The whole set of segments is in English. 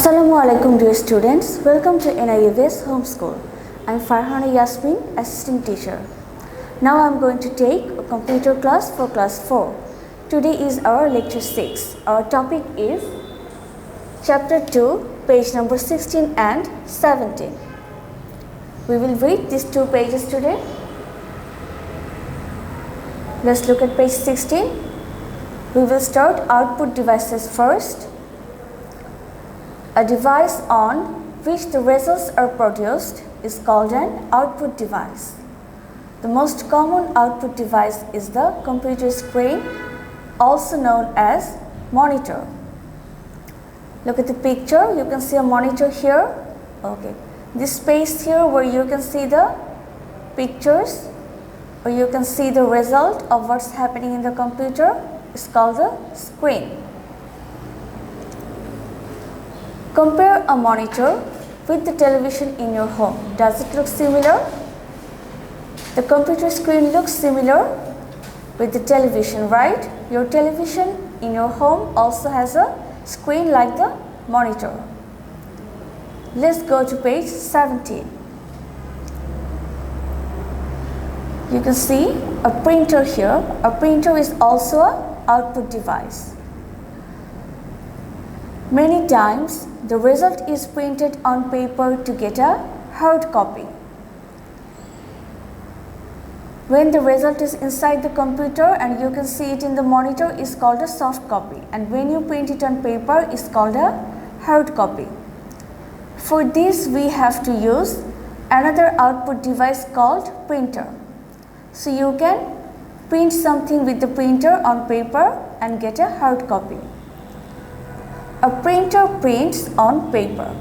Assalamualaikum dear students, welcome to NIUS Homeschool. I am Farhana Yasmin, assistant teacher. Now I am going to take a computer class for class 4. Today is our lecture 6. Our topic is chapter 2, page number 16 and 17. We will read these two pages today. Let's look at page 16. We will start output devices first. A device on which the results are produced is called an output device. The most common output device is the computer screen, also known as monitor. Look at the picture, you can see a monitor here. Okay. This space here where you can see the pictures or you can see the result of what's happening in the computer is called the screen. Compare a monitor with the television in your home. Does it look similar? The computer screen looks similar with the television, right? Your television in your home also has a screen like the monitor. Let's go to page 17. You can see a printer here. A printer is also an output device. Many times, the result is printed on paper to get a hard copy. When the result is inside the computer and you can see it in the monitor is called a soft copy, and when you print it on paper is called a hard copy. For this we have to use another output device called printer. So you can print something with the printer on paper and get a hard copy. A printer prints on paper.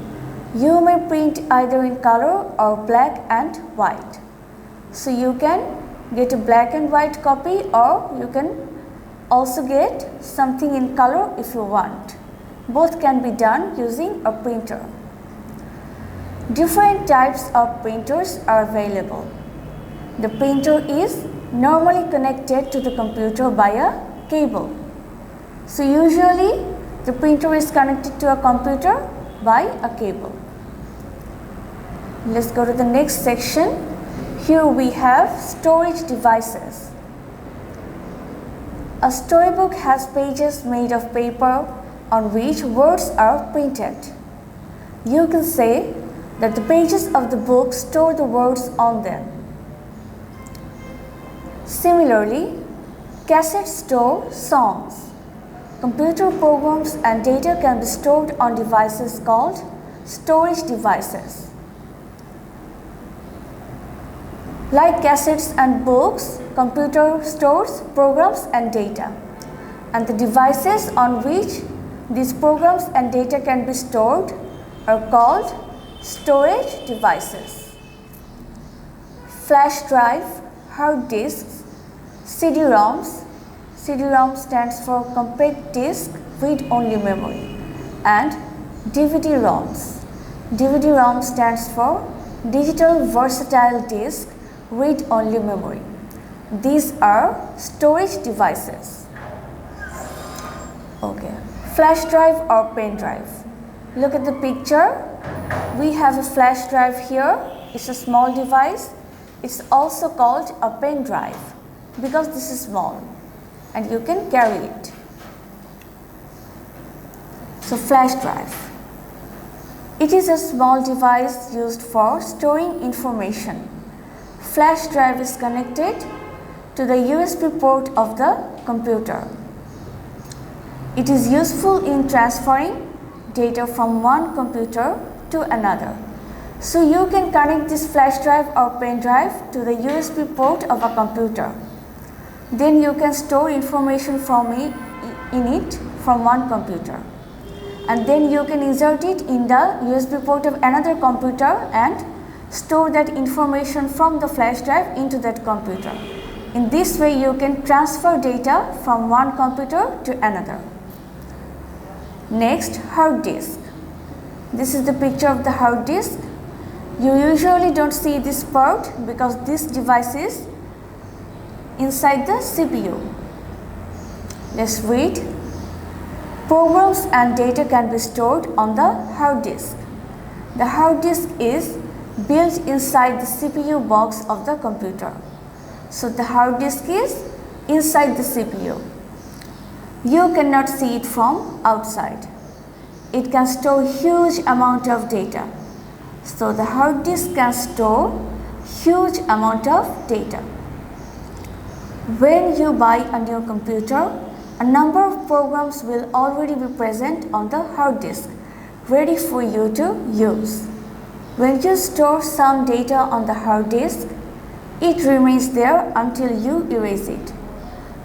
You may print either in color or black and white. So you can get a black and white copy or you can also get something in color if you want. Both can be done using a printer. Different types of printers are available. The printer is normally connected to the computer by a cable. So usually the printer is connected to a computer by a cable. Let's go to the next section. Here we have storage devices. A storybook has pages made of paper on which words are printed. You can say that the pages of the book store the words on them. Similarly, cassettes store songs. Computer programs and data can be stored on devices called storage devices. Like cassettes and books, computer stores programs and data, and the devices on which these programs and data can be stored are called storage devices. Flash drive, hard disks, CD-ROMs. CD-ROM stands for compact disc read-only memory, and DVD-ROMs. DVD-ROM stands for digital versatile disc read-only memory. These are storage devices. Okay. Flash drive or pen drive. Look at the picture. We have a flash drive here. It's a small device. It's also called a pen drive because this is small and you can carry it. So flash drive. It is a small device used for storing information. Flash drive is connected to the USB port of the computer. It is useful in transferring data from one computer to another. So you can connect this flash drive or pen drive to the USB port of a computer. Then you can store information in it from one computer. And then you can insert it in the USB port of another computer and store that information from the flash drive into that computer. In this way you can transfer data from one computer to another. Next, hard disk. This is the picture of the hard disk. You usually don't see this part because this device is inside the CPU. Let's read. Programs and data can be stored on the hard disk. The hard disk is built inside the CPU box of the computer. So the hard disk is inside the CPU. You cannot see it from outside. It can store huge amount of data. So the hard disk can store huge amount of data. When you buy a new computer, a number of programs will already be present on the hard disk, ready for you to use. When you store some data on the hard disk, it remains there until you erase it.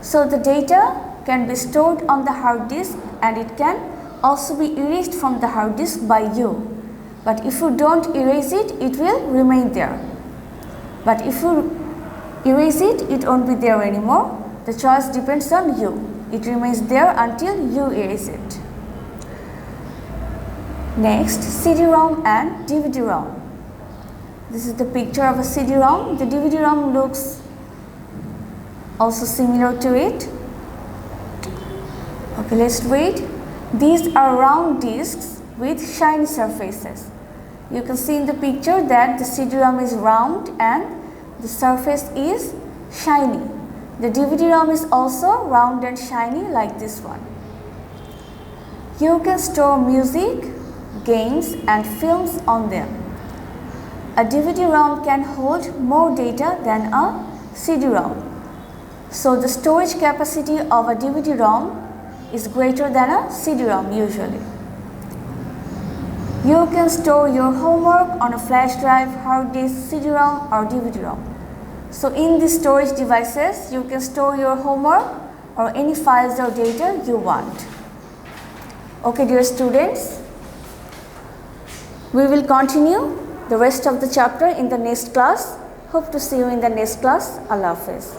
So the data can be stored on the hard disk and it can also be erased from the hard disk by you. But if you don't erase it, it will remain there. But if you erase it, it won't be there anymore. The choice depends on you. It remains there until you erase it. Next, CD-ROM and DVD-ROM. This is the picture of a CD-ROM. The DVD-ROM looks also similar to it. Okay, let's read. These are round discs with shiny surfaces. You can see in the picture that the CD-ROM is round and the surface is shiny. The DVD-ROM is also round and shiny like this one. You can store music, games and films on them. A DVD-ROM can hold more data than a CD-ROM. So the storage capacity of a DVD-ROM is greater than a CD-ROM usually. You can store your homework on a flash drive, hard disk, CD-ROM or DVD-ROM. So in these storage devices, you can store your homework or any files or data you want. Okay, dear students, we will continue the rest of the chapter in the next class. Hope to see you in the next class. Allah Hafiz.